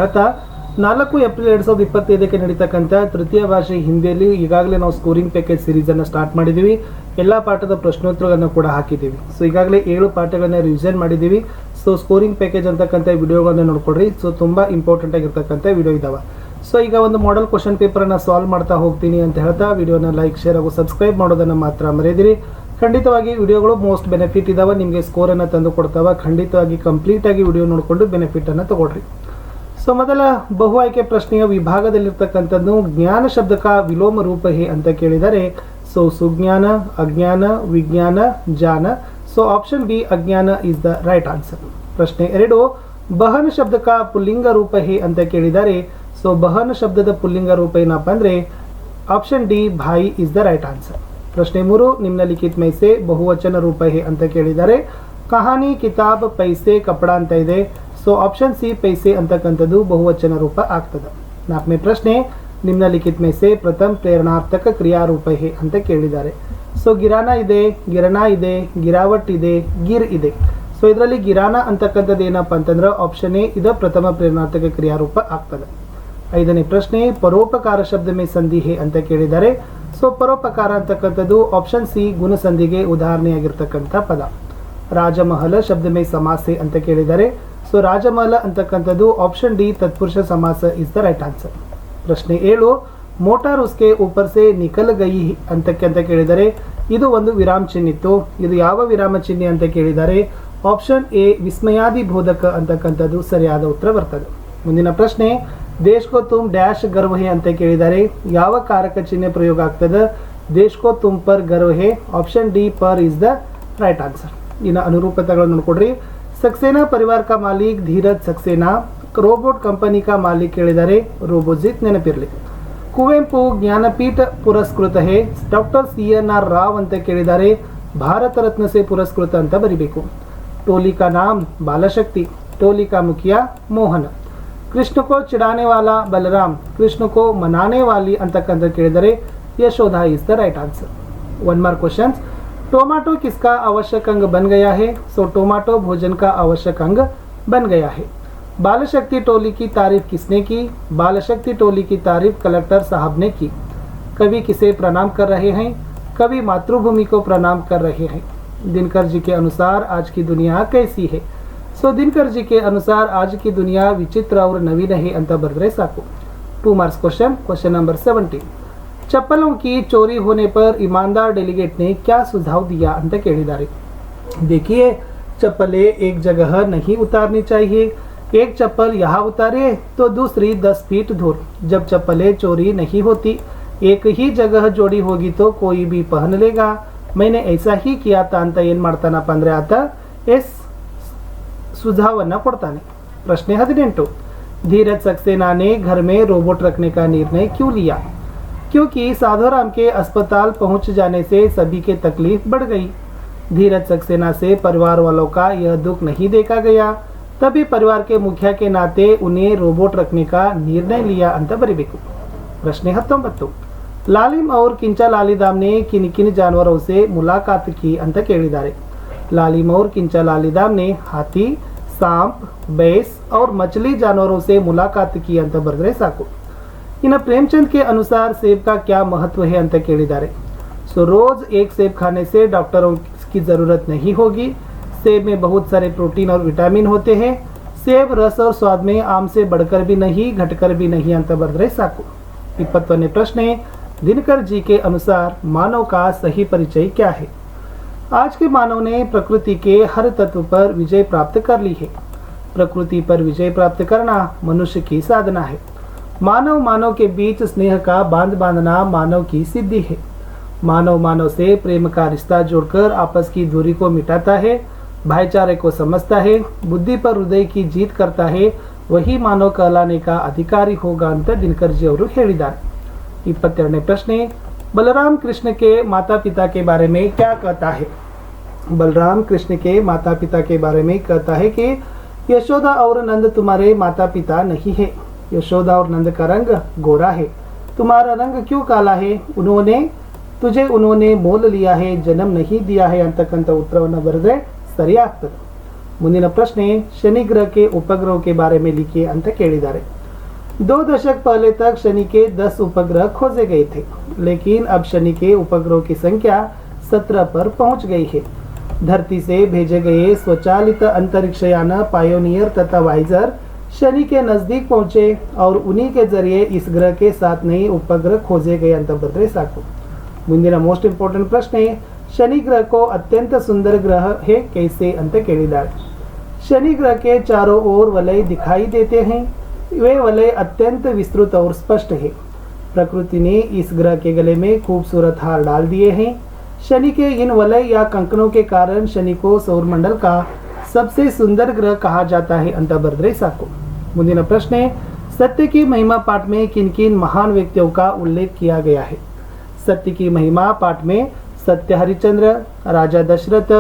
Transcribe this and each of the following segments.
4 April 2025ಕ್ಕೆ ನಡೀತಕ್ಕಂಥ ತೃತೀಯ ಭಾಷೆ ಹಿಂದಿಯಲ್ಲಿ ಈಗಾಗಲೇ ನಾವು ಸ್ಕೋರಿಂಗ್ ಪ್ಯಾಕೇಜ್ ಸೀರೀಸನ್ನು ಸ್ಟಾರ್ಟ್ ಮಾಡಿದ್ದೀವಿ. ಎಲ್ಲ ಪಾಠದ ಪ್ರಶ್ನೋತ್ತರಗಳನ್ನು ಕೂಡ ಹಾಕಿದ್ದೀವಿ. ಸೊ ಈಗಾಗಲೇ 7 ಪಾಠಗಳನ್ನ ರಿವಿಷನ್ ಮಾಡಿದ್ದೀವಿ. ಸೊ ಸ್ಕೋರಿಂಗ್ ಪ್ಯಾಕೇಜ್ ಅಂತಕ್ಕಂಥ ವಿಡಿಯೋಗಳನ್ನ ನೋಡ್ಕೊಡ್ರಿ. ಸೊ ತುಂಬ ಇಂಪಾರ್ಟೆಂಟ್ ಆಗಿರ್ತಕ್ಕಂಥ ವಿಡಿಯೋ ಇದಾವೆ. ಸೊ ಈಗ ಒಂದು ಮಾಡೆಲ್ ಕ್ವಶನ್ ಪೇಪರನ್ನು ಸಾಲ್ವ್ ಮಾಡ್ತಾ ಹೋಗ್ತೀನಿ ಅಂತ ಹೇಳ್ತಾ ವಿಡಿಯೋನ ಲೈಕ್, ಶೇರ್ ಹಾಗೂ ಸಬ್ಸ್ಕ್ರೈಬ್ ಮಾಡೋದನ್ನು ಮಾತ್ರ ಮರೆಯದಿರಿ. ಖಂಡಿತವಾಗಿ ವಿಡಿಯೋಗಳು ಮೋಸ್ಟ್ ಬೆನಿಫಿಟ್ ಇದಾವೆ, ನಿಮಗೆ ಸ್ಕೋರನ್ನು ತಂದು ಕೊಡ್ತಾವೆ. ಖಂಡಿತವಾಗಿ ಕಂಪ್ಲೀಟಾಗಿ ವಿಡಿಯೋ ನೋಡಿಕೊಂಡು ಬೆನಿಫಿಟನ್ನು ತಗೊಳ್ರಿ. ಸೊ ಮೊದಲ ಬಹು ಆಯ್ಕೆ ಪ್ರಶ್ನೆಯ ವಿಭಾಗದಲ್ಲಿರ್ತಕ್ಕಂಥದ್ದು ಜ್ಞಾನ ಶಬ್ದಕ ವಿಲೋಮ ರೂಪ ಹೇ ಅಂತ ಕೇಳಿದರೆ ಸೊ ಸುಜ್ಞಾನ, ಅಜ್ಞಾನ, ವಿಜ್ಞಾನ, ಜಾನ. ಸೊ ಆಪ್ಷನ್ ಬಿ ಅಜ್ಞಾನ ಇಸ್ ದ ರೈಟ್ ಆನ್ಸರ್. ಪ್ರಶ್ನೆ 2 ಬಹನ ಶಬ್ದಕ ಪುಲ್ಲಿಂಗ ರೂಪ ಹೇ ಅಂತ ಕೇಳಿದರೆ ಸೊ ಬಹನ ಶಬ್ದದ ಪುಲ್ಲಿಂಗ ರೂಪ ಏನಪ್ಪ ಅಂದರೆ option D Bhai is the right answer. ಪ್ರಶ್ನೆ 3 ನಿಮ್ನಲಿಖಿತ ಮೈ ಸೆ ಬಹುವಚನ ರೂಪ ಹೇ ಅಂತ ಕೇಳಿದರೆ ಕಹಾನಿ, ಕಿತಾಬ್, ಪೈಸೆ, ಕಪಡ ಅಂತ ಇದೆ. ಸೊ ಆಪ್ಷನ್ ಸಿ ಪೈಸೆ ಅಂತಕ್ಕಂಥದ್ದು ಬಹುವಚನ ರೂಪ ಆಗ್ತದೆ. 4ನೇ ಪ್ರಶ್ನೆ ನಿಮ್ನಲಿಖಿತ ಮೈ ಸೆ ಪ್ರಥಮ ಪ್ರೇರಣಾರ್ಥಕ ಕ್ರಿಯಾರೂಪ ಹೇ ಅಂತ ಕೇಳಿದ್ದಾರೆ. ಸೊ ಗಿರಾನ ಇದೆ, ಗಿರಣ ಇದೆ, ಗಿರಾವಟ್ ಇದೆ, ಗಿರ್ ಇದೆ. ಸೊ ಇದರಲ್ಲಿ ಗಿರಾನ ಅಂತಕ್ಕಂಥದ್ದು ಏನಪ್ಪ ಅಂತಂದ್ರೆ ಆಪ್ಷನ್ ಎ ಇದು ಪ್ರಥಮ ಪ್ರೇರಣಾರ್ಥಕ ಕ್ರಿಯಾರೂಪ ಆಗ್ತದೆ. 5ನೇ ಪ್ರಶ್ನೆ ಪರೋಪಕಾರ ಶಬ್ದ ಮೇ ಸಂಧಿ ಹೇ ಅಂತ ಕೇಳಿದ್ದಾರೆ. ಸೊ ಪರೋಪಕಾರ ಅಂತಕ್ಕಂಥದ್ದು ಆಪ್ಷನ್ ಸಿ ಗುಣಸಂಧಿಗೆ ಉದಾಹರಣೆಯಾಗಿರ್ತಕ್ಕಂಥ ಪದ. ರಾಜಮಹಲ ಶಬ್ದ ಮೇ ಸಮಾಸ ಹೇ ಅಂತ ಕೇಳಿದ್ದಾರೆ. ಸೊ ರಾಜಮಹಲ ಅಂತಕ್ಕಂಥದ್ದು ಆಪ್ಷನ್ ಡಿ ತತ್ಪುರುಷ ಸಮಾಸ ಇಸ್ ದ ರೈಟ್ ಆನ್ಸರ್. ಪ್ರಶ್ನೆ 7 ಮೋಟಾರ್ ಉಸ್ಕೆ ಊಪರ್ ಸೆ ನಿಕಲ್ ಗಯಿ ಅಂತ ಕೇಳಿದರೆ ಇದು ಒಂದು ವಿರಾಮ ಚಿಹ್ನೆ ಇತ್ತು. ಇದು ಯಾವ ವಿರಾಮ ಚಿಹ್ನೆ ಅಂತ ಕೇಳಿದರೆ ಆಪ್ಷನ್ ಎ ವಿಸ್ಮಯಾದಿ ಬೋಧಕ ಅಂತಕ್ಕಂಥದ್ದು ಸರಿಯಾದ ಉತ್ತರ ಬರ್ತದೆ. ಮುಂದಿನ ಪ್ರಶ್ನೆ ದೇಶ್ ಕೋ ತುಮ್ ಡ್ಯಾಶ್ ಗರ್ವ ಹೇ ಅಂತ ಕೇಳಿದರೆ ಯಾವ ಕಾರಕ ಚಿಹ್ನೆ ಪ್ರಯೋಗ ಆಗ್ತದೆ? ದೇಶ್ ಕೋ ತುಮ್ ಪರ್ ಗರ್ವ ಹೇ, ಆಪ್ಷನ್ ಡಿ ಪರ್ ಇಸ್ ದ ರೈಟ್ ಆನ್ಸರ್. ಇನ್ನು ಅನುರೂಪತೆಗಳನ್ನು ನೋಡ್ಕೊಡ್ರಿ. सक्सेना परिवार का मालिक धीरज सक्सेना, रोबोट कंपनी का मालिक ಕೇಳಿದರೆ ರೋಬೋಜಿತ್ ನೆನಪಿರಲಿ. ಕುವೆಂಪು ಜ್ಞಾನಪೀಠ ಪುರಸ್ಕೃತ ಹೇ, ಡಾಕ್ಟರ್ CNR ರಾವ್ ಅಂತ ಕೇಳಿದರೆ ಭಾರತ ರತ್ನ ಸೆ ಪುರಸ್ಕೃತ ಅಂತ ಬರಿಬೇಕು. टोली का नाम बालशक्ति, टोली का मुखिया मोहन. कृष्ण को चिढ़ाने वाला बलराम, कृष्ण को मनाने वाली ಅಂತಕ್ಕಂಥ ಕೇಳಿದರೆ Yashoda is the right answer. 1 mark question tomato किसका आवश्यक अंग बन गया है? सो टोमेटो भोजन का आवश्यक अंग बन गया है. बालशक्ति टोली की तारीफ किसने की? बालशक्ति टोली की तारीफ कलेक्टर साहब ने की. कवि किसे प्रणाम कर रहे हैं? कवि मातृभूमि को प्रणाम कर रहे हैं. दिनकर जी के अनुसार आज की दुनिया कैसी है? सो दिनकर जी के अनुसार आज की दुनिया विचित्र और नवीन है अंत बरदरे साकु. 2 मार्क्स क्वेश्चन नंबर 17 चप्पलों की चोरी होने पर ईमानदार डेलीगेट ने क्या सुझाव दिया अंत ಕೇಳಿದ್ದಾರೆ. देखिए चप्पलें एक जगह नहीं उतारनी चाहिए. एक चप्पल यहाँ उतारे तो दूसरी 10 फीट दूर. जब चप्पलें चोरी नहीं होती एक ही जगह जोड़ी होगी तो कोई भी पहन लेगा. मैंने ऐसा ही किया था ಅಂತ ಏನು ಮಾಡ್ತಾನಪ್ಪ ಅಂದರೆ ಆತ ಎಸ್ सुझावನ್ನ ಕೊಡ್ತಾನೆ. ಪ್ರಶ್ನೆ 18 धीरज सक्सेना ने घर में रोबोट रखने का निर्णय क्यों लिया? क्योंकि साधुराम के अस्पताल पहुंच जाने से सभी के तकलीफ बढ़ गई. धीरज सक्सेना से परिवार वालों का यह दुख नहीं देखा गया, तभी परिवार के मुखिया के नाते उन्हें रोबोट रखने का निर्णय लिया अंत बरीबेकु. प्रश्न 19 लालिम और किंचा लालीदाम ने किन किन जानवरों से मुलाकात की अंत ಕೇಳಿದ್ದಾರೆ. लालिम और किंचा लालीदाम ने हाथी, सांप, भैंस और मछली जानवरों से मुलाकात की अंत बरदरे साಕು. इन प्रेमचंद के अनुसार सेब का क्या महत्व है अंत ಕೇಳಿದ್ದಾರೆ. सो रोज एक सेब खाने से डॉक्टरों की ज़रूरत नहीं होगी. सेब में बहुत सारे प्रोटीन और विटामिन होते हैं. सेब रस और स्वाद में आम से बढ़कर भी नहीं घटकर भी नहीं अंत बरदरे साಕು. 21ನೇ ಪ್ರಶ್ನೆ दिनकर जी के अनुसार मानव का सही परिचय क्या है? आज के मानव ने प्रकृति के हर तत्व पर विजय प्राप्त कर ली है. प्रकृति पर विजय प्राप्त करना मनुष्य की साधना है. मानव के बीच स्नेह का बांध बांधना मानव की सिद्धि है. मानव से प्रेम का रिश्ता जोड़कर आपस की दूरी को मिटाता है, भाईचारे को समझता है, बुद्धि पर हृदय की जीत करता है. वही मानव कहलाने का अधिकारी होगा ಅಂತ ದಿನಕರ್ जी ಅವರು ಹೇಳಿದ್ದಾರೆ. 22ನೇ ಪ್ರಶ್ನೆ बलराम कृष्ण के माता पिता के बारे में क्या कहता है? बलराम कृष्ण के माता पिता के बारे में कहता है कि यशोदा और नंद तुम्हारे माता पिता नहीं है. यशोदा और नंद का रंग गोरा है. तुम्हारा रंग क्यों काला है? उन्होंने मोल लिया है, जन्म नहीं दिया है ಅಂತಕ್ಕಂಥ ಉತ್ತರವನ್ನು ಬರೆದ್ರೆ ಸರಿ ಆಗ್ತದೆ. ಮುಂದಿನ ಪ್ರಶ್ನೆ शनि ग्रह के उपग्रहों के बारे में लिखिए ಅಂತ ಕೇಳಿದ್ದಾರೆ 2 दशक पहले तक शनि के 10 उपग्रह खोजे गए थे, लेकिन अब शनि के उपग्रहों की संख्या 17 पर पहुंच गई है। धरती से भेजे गए स्वचालित अंतरिक्ष यान पायोनियर तथा वाइजर शनि के नजदीक पहुंचे और उन्हीं के जरिए इस ग्रह के 7 नए उपग्रह खोजे गए ಅಂತ ಬರೆದ್ರೆ ಸಾಕು। ಮುಂದಿನ ಮೋಸ್ಟ್ ಇಂಪಾರ್ಟೆಂಟ್ ಪ್ರಶ್ನೆ शनि ग्रह को अत्यंत सुंदर ग्रह है कैसे ಅಂತ ಕೇಳಿದ್ದಾರೆ। शनि ग्रह के चारों ओर वलय दिखाई देते हैं, वे वलय अत्यंत विस्तृत और स्पष्ट है। प्रकृति ने इस ग्रह के गले में खूबसूरत हार डाल दिए हैं। शनि के इन वलय या कंकणों के कारण शनि को सौरमंडल का सबसे सुंदर ग्रह कहा जाता है ಅಂತ ಬರೆದ್ರೆ ಸಾಕು। ಮುಂದಿನ ಪ್ರಶ್ನೆ सत्य की महिमा पाठ में किन किन महान व्यक्तियों का उल्लेख किया गया है। सत्य की महिमा पाठ में सत्य हरिश्चंद्र, राजा दशरथ,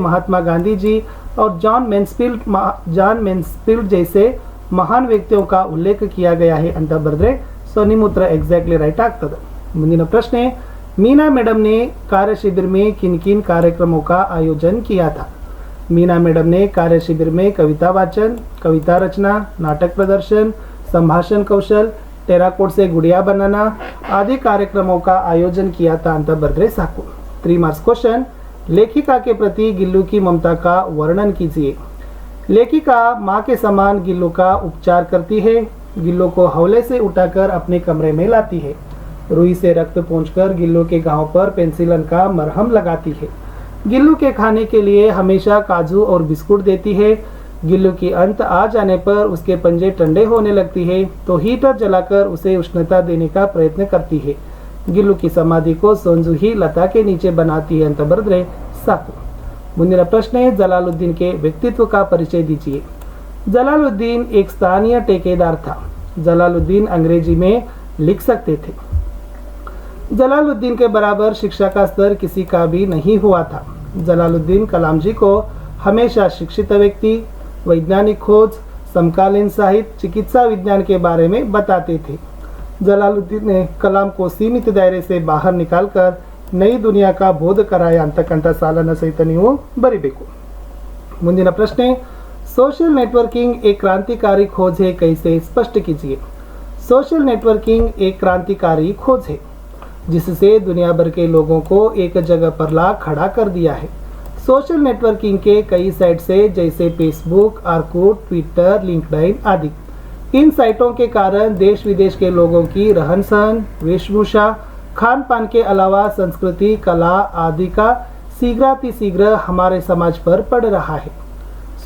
महात्मा गांधी जी और जॉन मेन्सफील्ड जैसे महान व्यक्तियों का उल्लेख किया गया है ಅಂತ ಬರೆದ್ರೆ ಸೊ ನಿಮ್ಮ ಉತ್ತರ ಎಕ್ಸಾಕ್ಟ್ಲಿ ರೈಟ್ ಆಗ್ತದೆ। ಮುಂದಿನ ಪ್ರಶ್ನೆ मीना मैडम ने कार्य शिविर में किन किन कार्यक्रमों का आयोजन किया था। मीना मैडम ने कार्य शिविर में कविता वाचन, कविता रचना, नाटक प्रदर्शन, संभाषण कौशल, टेराकोट से गुड़िया बनाना आदि कार्यक्रमों का आयोजन किया था ಅಂತ ಬರೆದ್ರೆ ಸಾಕು। 3 मार्क्स क्वेश्चन लेखिका के प्रति गिल्लू की ममता का वर्णन कीजिए। लेखिका माँ के समान गिल्लू का उपचार करती है। गिल्लू को हौले से उठाकर अपने कमरे में लाती है। रुई से रक्त पोंछकर गिल्लू के घाव पर पेंसिलन का मरहम लगाती है। गिल्लू के खाने के लिए हमेशा काजू और बिस्कुट देती है। गिल्लू की अंत आ जाने पर उसके पंजे ठंडे होने लगती है तो हीटर जलाकर उसे उष्णता देने का प्रयत्न करती है। गिल्लू की समाधि को सोंजू ही लता के नीचे बनाती है ಅಂತ ಬರೆದ್ರೆ ಸಾಕು। ಮುಂದಿನ ಪ್ರಶ್ನೆ जलालुद्दीन के व्यक्तित्व का परिचय दीजिए। जलालुद्दीन एक स्थानीय ठेकेदार था। जलालुद्दीन अंग्रेजी में लिख सकते थे। जलालुद्दीन के बराबर शिक्षा का स्तर किसी का भी नहीं हुआ था। जलालुद्दीन कलाम जी को हमेशा शिक्षित व्यक्ति, वैज्ञानिक खोज, समकालीन साहित्य, चिकित्सा विज्ञान के बारे में बताते थे। जलालुद्दीन ने कलाम को सीमित दायरे से बाहर निकालकर नई दुनिया का बोध कराया ಅಂತಕ್ಕಂಥ ಸಾಲನ ಸಹಿತ ನೀವು ಬರಿಬೇಕು। ಮುಂದಿನ ಪ್ರಶ್ನೆ सोशल नेटवर्किंग एक क्रांतिकारी खोज है कैसे स्पष्ट कीजिए। सोशल नेटवर्किंग एक क्रांतिकारी खोज है जिससे दुनिया भर के लोगों को एक जगह पर ला खड़ा कर दिया है। सोशल नेटवर्किंग के कई साइट से जैसे फेसबुक, आर्कूट, ट्विटर, लिंक्डइन आदि। इन साइटों के कारण देश विदेश के लोगों की रहन सहन, वेशभूषा, खान पान के अलावा संस्कृति, कला आदि का शीघ्र हमारे समाज पर पड़ रहा है।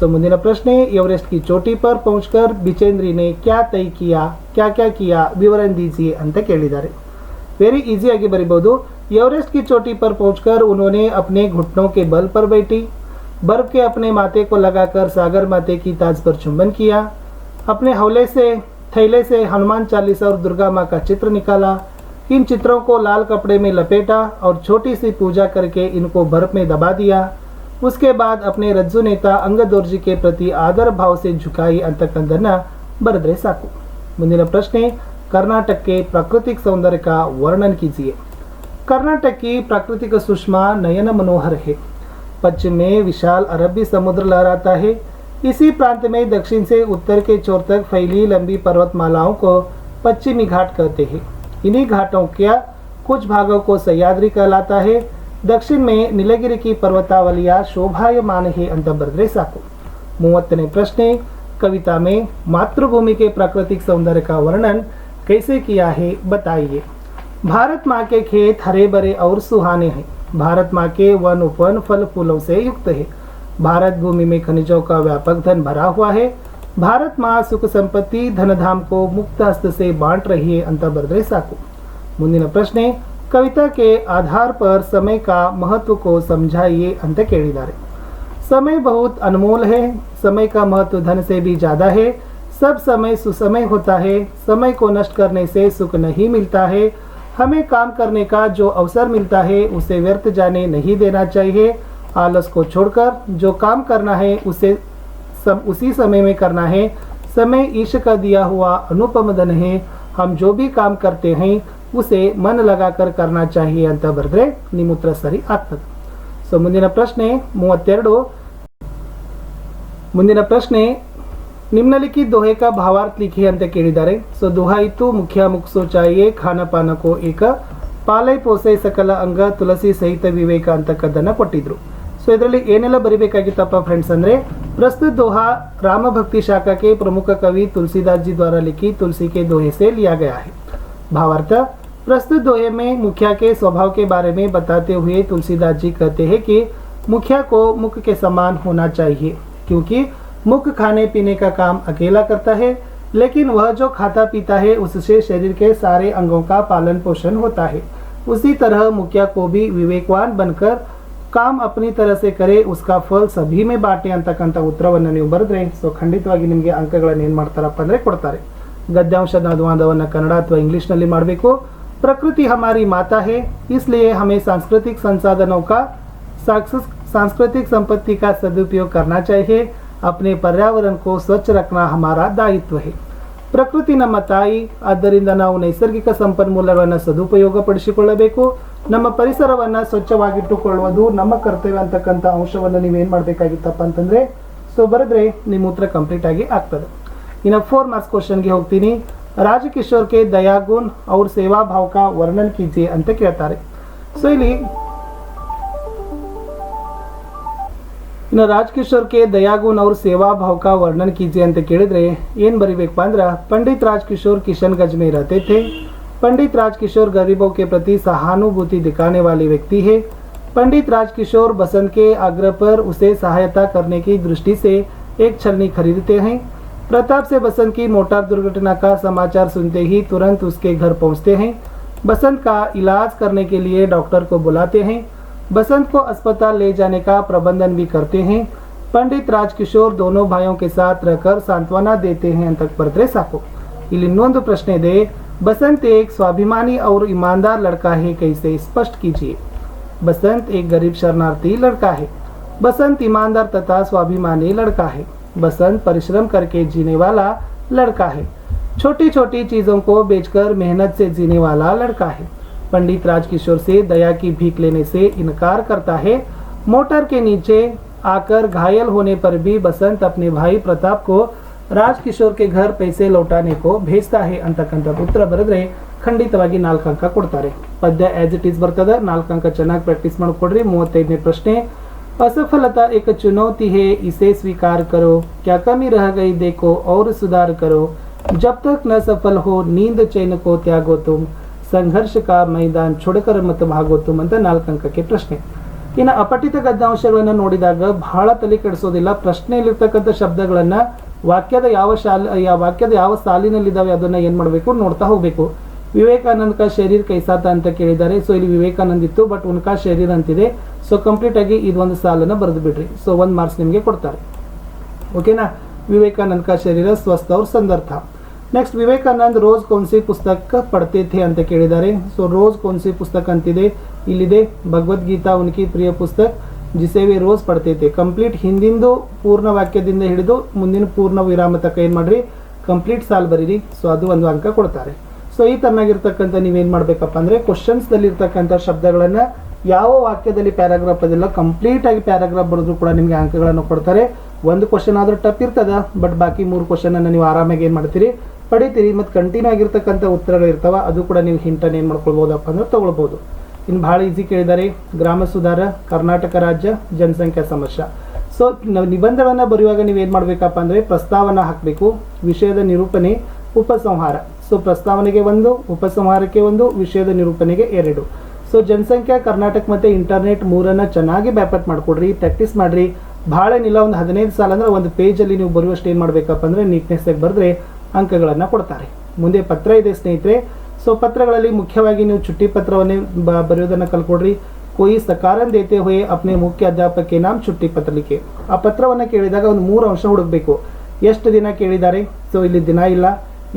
ಮುಂದಿನ ಪ್ರಶ್ನೆ एवरेस्ट की चोटी पर पहुंचकर बिचेंद्री ने क्या तय किया, क्या क्या किया विवरण दीजिए ಅಂತ ಕೇಳಿದ್ದಾರೆ। वेरी इजी आगे बरीಬಹುದು। एवरेस्ट की चोटी पर पहुंचकर उन्होंने अपने घुटनों के बल पर बैठी, बर्फ के अपने माथे को लगाकर सागर माते की ताज पर चुंबन किया, अपने हौले से थैले से हनुमान चालीसा और दुर्गा माँ का चित्र निकाला, इन चित्रों को लाल कपड़े में लपेटा और छोटी सी पूजा करके इनको बर्फ में दबा दिया। उसके बाद अपने रज्जु नेता अंगदोर्जी के प्रति आदर भाव से झुकाई ಅಂತಕ್ಕಂಥದ್ದನ್ನ ಬರೆದ್ರೆ ಸಾಕು। ಮುಂದಿನ ಪ್ರಶ್ನೆ कर्नाटक के प्राकृतिक सौंदर्य का वर्णन कीजिए। कर्नाटक की प्राकृतिक सुषमा नयन मनोहर है। पश्चिम में विशाल अरबी समुद्र लहराता है। इसी प्रांत में दक्षिण से उत्तर के छोर तक फैली लंबी पर्वतमालाओं को पश्चिमी घाट कहते हैं। इन्हीं घाटों के कुछ भागों को सह्याद्री कहलाता है। दक्षिण में नीलगिरी की पर्वतावलियां शोभायमान है ಅಂತ ಬರೆದ್ರೆ ಸಾಕು। 30ನೇ ಪ್ರಶ್ನೆ कविता में मातृभूमि के प्राकृतिक सौंदर्य का वर्णन कैसे किया है बताइए। भारत माँ के खेत हरे भरे और सुहाने हैं। भारत माँ के वन उपवन फल फूलों से युक्त है। भारत भूमि में खनिजों का व्यापक धन भरा हुआ है। भारत माँ सुख संपत्ति धनधाम को मुक्त हस्त से बांट रही है ಅಂತ ಬರೆದ್ರೆ ಸಾಕು। ಮುಂದಿನ ಪ್ರಶ್ನೆ कविता के आधार पर समय का महत्व को समझाइए ಅಂತ ಕೇಳಿದ್ದಾರೆ। समय बहुत अनमोल है। समय का महत्व धन से भी ज़्यादा है। सब समय सुसमय होता है। समय को नष्ट करने से सुख नहीं मिलता है। हमें काम करने का जो अवसर मिलता है उसे व्यर्थ जाने नहीं देना चाहिए। आलस को छोड़कर जो काम करना है उसे उसी समय में करना है। समय ईश्वर का दिया हुआ अनुपम धन है। हम जो भी काम करते हैं उसे मन लगाकर करना चाहिए ಅಂತ ಬರೆದ್ರೆ ನಿಮ್ಮ ಉತ್ತರ ಸರಿ ಆಗ್ತದೆ। ಸೊ ಮುಂದಿನ ಪ್ರಶ್ನೆ 32 ಮುಂದಿನ ಪ್ರಶ್ನೆ, निम्नलिखित दोहे का भावार्थ लिखिए ಅಂತ ಕೇಳಿದ್ದಾರೆ. ಸೊ दोहा ಇತ್ತು ಮುಖ್ಯ ಮುಕ್ಸೋ ಚಾಹಿಯೆ ಖಾನ ಪಾನಕೋ ಏಕ ಪಾಲೈ ಪೋಸೈ ಸಕಲ ಅಂಗ ತುಳಸಿ ಸಹಿತ ವಿವೇಕ ಅಂತಕ್ಕದ್ದನ್ನು ಕೊಟ್ಟಿದ್ರು. ಸೊ ಇದರಲ್ಲಿ ಏನೆಲ್ಲ ಬರಿಬೇಕಾಗಿತ್ತಪ್ಪ ಫ್ರೆಂಡ್ಸ್ ಅಂದರೆ, प्रस्तुत दोहा राम भक्ति शाखा के प्रमुख कवि तुलसीदास जी द्वारा लिखी तुलसी के दोहे से लिया गया है. भावार्थ, प्रस्तुत दोहे में मुखिया के स्वभाव के बारे में बताते हुए तुलसीदास जी कहते हैं कि मुखिया को मुख के समान होना चाहिए, क्योंकि मुख खाने पीने का काम अकेला करता है, लेकिन वह जो खाता पीता है उससे शरीर के सारे अंगों का पालन पोषण होता है. उसी तरह मुखिया को भी विवेकवान बनकर काम अपनी तरह से करे, उसका फल सभी में बांटे ಅಂತಕ್ಕಂಥ ಉತ್ತರವನ್ನು ನೀವು ಬರೆದ್ರೆ ಸೊ ಖಂಡಿತವಾಗಿ ನಿಮಗೆ ಅಂಕಗಳನ್ನು ಏನು ಮಾಡ್ತಾರಪ್ಪ ಅಂದರೆ ಕೊಡ್ತಾರೆ. ಗದ್ಯಾಂಶದ ಅನುವಾದವನ್ನು ಕನ್ನಡ ಅಥವಾ ಇಂಗ್ಲಿಷ್ನಲ್ಲಿ ಮಾಡಬೇಕು. प्रकृति हमारी माता है, इसलिए हमें सांस्कृतिक संसाधनों का सांस्कृतिक संपत्ति का सदुपयोग करना चाहिए. अपने पर्यावरण को स्वच्छ रखना हमारा दायित्व है. ಪ್ರಕೃತಿ ನಮ್ಮ ತಾಯಿ, ಆದ್ದರಿಂದ ನಾವು ನೈಸರ್ಗಿಕ ಸಂಪನ್ಮೂಲಗಳನ್ನು ಸದುಪಯೋಗಪಡಿಸಿಕೊಳ್ಳಬೇಕು. ನಮ್ಮ ಪರಿಸರವನ್ನು ಸ್ವಚ್ಛವಾಗಿಟ್ಟುಕೊಳ್ಳುವುದು ನಮ್ಮ ಕರ್ತವ್ಯ ಅಂತಕ್ಕಂಥ ಅಂಶವನ್ನು ನೀವೇನು ಮಾಡಬೇಕಾಗಿತ್ತಪ್ಪ ಅಂತಂದರೆ ಸೊ ಬರೆದ್ರೆ ನಿಮ್ಮ ಉತ್ತರ ಕಂಪ್ಲೀಟ್ ಆಗಿ ಆಗ್ತದೆ. ಇನ್ನು 4 ಮಾರ್ಕ್ಸ್ ಕ್ವಶನ್ಗೆ ಹೋಗ್ತೀನಿ. ರಾಜಕಿಶೋರ್ ಕೆ ದಯಾಗುಣ ಅವ್ರ ಸೇವಾ ಭಾವ ಕಾ ವರ್ಣನ್ ಕೀಜಿಯೆ ಅಂತ ಕೇಳ್ತಾರೆ. ಸೊ ಇಲ್ಲಿ ಇನ್ನು ರಾಜಕಿಶೋರ್ ಕೆ ದಯಾಗುಣ ಅವ್ರ ಸೇವಾ भाव का वर्णन कीजिए ಅಂತ ಕೇಳಿದ್ರೆ ಏನು ಬರಿಬೇಕಪ್ಪ ಅಂದ್ರೆ, पंडित राजकिशोर किशनगंज में रहते थे. पंडित राजकिशोर गरीबों के प्रति सहानुभूति दिखाने वाले व्यक्ति है. पंडित राजकिशोर बसंत के आग्रह पर उसे सहायता करने की दृष्टि से एक छलनी खरीदते हैं. प्रताप से बसंत की मोटर दुर्घटना का समाचार सुनते ही तुरंत उसके घर पहुंचते हैं. बसंत का इलाज करने के लिए डॉक्टर को बुलाते हैं. बसंत को अस्पताल ले जाने का प्रबंधन भी करते हैं. पंडित राजकिशोर दोनों भाइयों के साथ रहकर सांत्वना देते हैं ಅಂತ ಬರೆದ್ರೆ ಸಾಕು. ಇಲ್ಲಿ ಇನ್ನೊಂದು ಪ್ರಶ್ನೆ ಇದೆ, बसंत एक स्वाभिमानी और ईमानदार लड़का है, कैसे स्पष्ट कीजिए. बसंत एक गरीब शरणार्थी लड़का है. बसंत ईमानदार तथा स्वाभिमानी लड़का है. बसंत परिश्रम करके जीने वाला लड़का है. छोटी छोटी चीज़ों को बेचकर मेहनत से जीने वाला लड़का है. पंडित राजकिशोर से दया की भीख लेने से इनकार करता है. मोटर के नीचे आकर घायल होने पर भी बसंत अपने भाई प्रताप को ರಾಜಕಿಶೋರ್ ಕೆ ಘರ್ ಪೈಸೆ ಲೌಟಾನೆ ಕೋ ಭೇಜ್ತಾ ಹೇ ಅಂತಕ್ಕಂಥ ಉತ್ತರ ಬರೆದ್ರೆ ಖಂಡಿತವಾಗಿ 4 ಅಂಕ ಕೊಡ್ತಾರೆ. ಪದ್ಯ ಆಸ್ ಇಟ್ ಈಸ್ ಬರ್ತದೆ, 4 ಅಂಕ ಚೆನ್ನಾಗಿ ಪ್ರಾಕ್ಟೀಸ್ ಮಾಡಿಕೊಡ್ರಿ. 35ನೇ ಪ್ರಶ್ನೆ, असफलता एक चुनौती है, इसे स्वीकार करो, क्या कमी रह गई देखो और सुधार करो, जब तक न सफल हो नींद चैन को त्यागो तुम, संघर्ष का मैदान छोड़कर मत भागो तुम ಅಂತ 4 ಅಂಕಕ್ಕೆ ಪ್ರಶ್ನೆ. ಇನ್ನು ಅಪಠಿತ ಗದ್ಯಾಂಶಗಳನ್ನು ನೋಡಿದಾಗ ಬಹಳ ತಲೆ ಕೆಡಿಸೋದಿಲ್ಲ. ಪ್ರಶ್ನೆಯಲ್ಲಿರ್ತಕ್ಕಂಥ ಶಬ್ದಗಳನ್ನು ವಾಕ್ಯದ ಯಾವ ಸಾಲಿನಲ್ಲಿದ್ದಾವೆ ಅದನ್ನು ಏನು ಮಾಡಬೇಕು ನೋಡ್ತಾ ಹೋಗಬೇಕು. ವಿವೇಕಾನಂದ ಕಾ ಶರೀರ್ ಕೈಸಾತ ಅಂತ ಕೇಳಿದ್ದಾರೆ. ಸೊ ಇಲ್ಲಿ ವಿವೇಕಾನಂದ್ ಇತ್ತು, ಬಟ್ ಉನ್ಕಾ ಶರೀರ್ ಅಂತಿದೆ. ಸೊ ಕಂಪ್ಲೀಟ್ ಆಗಿ ಇದೊಂದು ಸಾಲನ್ನು ಬರೆದು ಬಿಡ್ರಿ. ಸೊ 1 ಮಾರ್ಕ್ಸ್ ನಿಮಗೆ ಕೊಡ್ತಾರೆ. ಓಕೆನಾ. ವಿವೇಕಾನಂದ ಕಾ ಶರೀರ ಸ್ವಸ್ಥ ಅವ್ರ ಸಂದರ್ಥ. ನೆಕ್ಸ್ಟ್, ವಿವೇಕಾನಂದ್ ರೋಜ್ ಕೌನ್ಸಿ ಪುಸ್ತಕ ಪಡ್ತೆ ಥೆ ಅಂತ ಕೇಳಿದ್ದಾರೆ. ಸೊ ರೋಜ್ ಕೌನ್ಸಿ ಪುಸ್ತಕ ಅಂತಿದೆ, ಇಲ್ಲಿದೆ ಭಗವದ್ಗೀತಾ ಉನ್ಕಿ ಪ್ರಿಯ ಪುಸ್ತಕ ಜಿಸೆ ವಿ ರೋಜ್ ಪಡ್ತೆ ಥೆ. ಕಂಪ್ಲೀಟ್ ಹಿಂದಿಂದು ಪೂರ್ಣ ವಾಕ್ಯದಿಂದ ಹಿಡಿದು ಮುಂದಿನ ಪೂರ್ಣ ವಿರಾಮ ತನಕ ಏನು ಮಾಡಿರಿ, ಕಂಪ್ಲೀಟ್ ಸಾಲ್ ಬರೀರಿ. ಸೊ ಅದು 1 ಅಂಕ ಕೊಡ್ತಾರೆ. ಸೊ ಈ ತರನಾಗಿರ್ತಕ್ಕಂಥ ನೀವೇನು ಮಾಡಬೇಕಪ್ಪ ಅಂದರೆ, ಕ್ವಶನ್ಸ್ದಲ್ಲಿರ್ತಕ್ಕಂಥ ಶಬ್ದಗಳನ್ನು ಯಾವ ವಾಕ್ಯದಲ್ಲಿ ಪ್ಯಾರಾಗ್ರಾಫ್ ಅದಿಲ್ಲ, ಕಂಪ್ಲೀಟ್ ಆಗಿ ಪ್ಯಾರಾಗ್ರಾಫ್ ಬರೆದ್ರು ಕೂಡ ನಿಮಗೆ ಅಂಕಗಳನ್ನು ಕೊಡ್ತಾರೆ. ಒಂದು ಕ್ವಶನ್ ಆದರೂ ಟಫ್ ಇರ್ತದೆ, ಬಟ್ ಬಾಕಿ 3 ಕ್ವಶನನ್ನು ನೀವು ಆರಾಮಾಗಿ ಏನು ಮಾಡ್ತೀರಿ, ಪಡಿತೀರಿ. ಮತ್ತು ಕಂಟಿನ್ಯೂ ಆಗಿರ್ತಕ್ಕಂಥ ಉತ್ತರಗಳು ಇರ್ತಾವೆ, ಅದು ಕೂಡ ನೀವು ಹಿಂಟನ್ನು ಏನು ಮಾಡ್ಕೊಳ್ಬೋದಪ್ಪ ಅಂದ್ರೆ ತೊಗೊಳ್ಬೋದು. ಇನ್ನು ಭಾಳ ಈಸಿ ಕೇಳಿದ್ದಾರೆ. ಗ್ರಾಮ ಸುಧಾರ, ಕರ್ನಾಟಕ ರಾಜ್ಯ, ಜನಸಂಖ್ಯಾ ಸಮಸ್ಯೆ. ಸೊ ನಿಬಂಧಗಳನ್ನು ಬರೆಯುವಾಗ ನೀವೇನು ಮಾಡಬೇಕಪ್ಪ ಅಂದರೆ, ಪ್ರಸ್ತಾವನ ಹಾಕಬೇಕು, ವಿಷಯದ ನಿರೂಪಣೆ, ಉಪಸಂಹಾರ. ಸೊ ಪ್ರಸ್ತಾವನೆಗೆ 1, ಉಪಸಂಹಾರಕ್ಕೆ 1, ವಿಷಯದ ನಿರೂಪಣೆಗೆ 2. ಸೊ ಜನಸಂಖ್ಯಾ, ಕರ್ನಾಟಕ ಮತ್ತು ಇಂಟರ್ನೆಟ್ 3 ಚೆನ್ನಾಗಿ ಬ್ಯಾಪಟ್ ಮಾಡಿಕೊಡ್ರಿ, ಪ್ರಾಕ್ಟೀಸ್ ಮಾಡಿರಿ. ಭಾಳ ಏನಿಲ್ಲ, ಒಂದು 15 ಸಾಲ ಅಂದರೆ ಒಂದು ಪೇಜಲ್ಲಿ ನೀವು ಬರುವಷ್ಟು ಏನು ಮಾಡಬೇಕಪ್ಪ ಅಂದರೆ ನೀಟ್ನೆಸ್ ಆಗಿ ಬರೆದ್ರೆ ಅಂಕಗಳನ್ನು ಕೊಡ್ತಾರೆ. ಮುಂದೆ ಪತ್ರ ಇದೆ ಸ್ನೇಹಿತರೆ. ಸೊ ಪತ್ರಗಳಲ್ಲಿ ಮುಖ್ಯವಾಗಿ ನೀವು ಚುಟ್ಟಿ ಪತ್ರವನ್ನೇ ಬರೆಯೋದನ್ನು ಕಲ್ಕೊಡ್ರಿ. कोई सकारण देते हुए अपने मुख्य अध्यापक के नाम छुट्टी पत्र लिखे. ಆ ಪತ್ರವನ್ನು ಕೇಳಿದಾಗ ಒಂದು 3 ಅಂಶ ಹುಡುಕಬೇಕು. ಎಷ್ಟು ದಿನ ಕೇಳಿದ್ದಾರೆ, ಸೊ ಇಲ್ಲಿ ದಿನ ಇಲ್ಲ,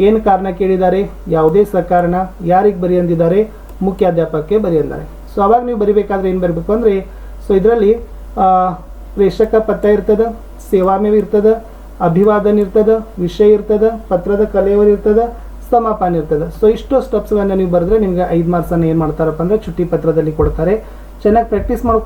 ಏನು ಕಾರಣ ಕೇಳಿದ್ದಾರೆ, ಯಾವುದೇ ಸಕಾರಣ, ಯಾರಿಗೆ ಬರಿ ಅಂದಿದ್ದಾರೆ, ಮುಖ್ಯ ಅಧ್ಯಾಪಕಕ್ಕೆ ಬರಿ ಅಂದಾರೆ. ಸೊ ಅವಾಗ ನೀವು ಬರಿಬೇಕಾದ್ರೆ ಏನು ಬರಬೇಕು ಅಂದರೆ, ಸೊ ಇದರಲ್ಲಿ ಪ್ರೇಷಕ ಪತ್ರ ಇರ್ತದೆ, ಸೇವಾಮೇವ್ ಇರ್ತದೆ, ಅಭಿವಾದನ ಇರ್ತದೆ, ವಿಷಯ ಇರ್ತದೆ, ಪತ್ರದ ಕಲೆಯವರು ಇರ್ತದೆ, ಸಮಾಪಾನ ಇರ್ತದೆ. ಸೊ ಇಷ್ಟು ಸ್ಟೆಪ್ಸ್ಗಳನ್ನು ನೀವು ಬರೆದ್ರೆ ನಿಮಗೆ 5 ಮಾರ್ಕ್ಸನ್ನು ಏನು ಮಾಡ್ತಾರಪ್ಪ ಅಂದರೆ ಚುಟ್ಟಿ ಪತ್ರದಲ್ಲಿ ಕೊಡ್ತಾರೆ. ಚೆನ್ನಾಗಿ ಪ್ರಾಕ್ಟೀಸ್ ಮಾಡ್ಕೊ.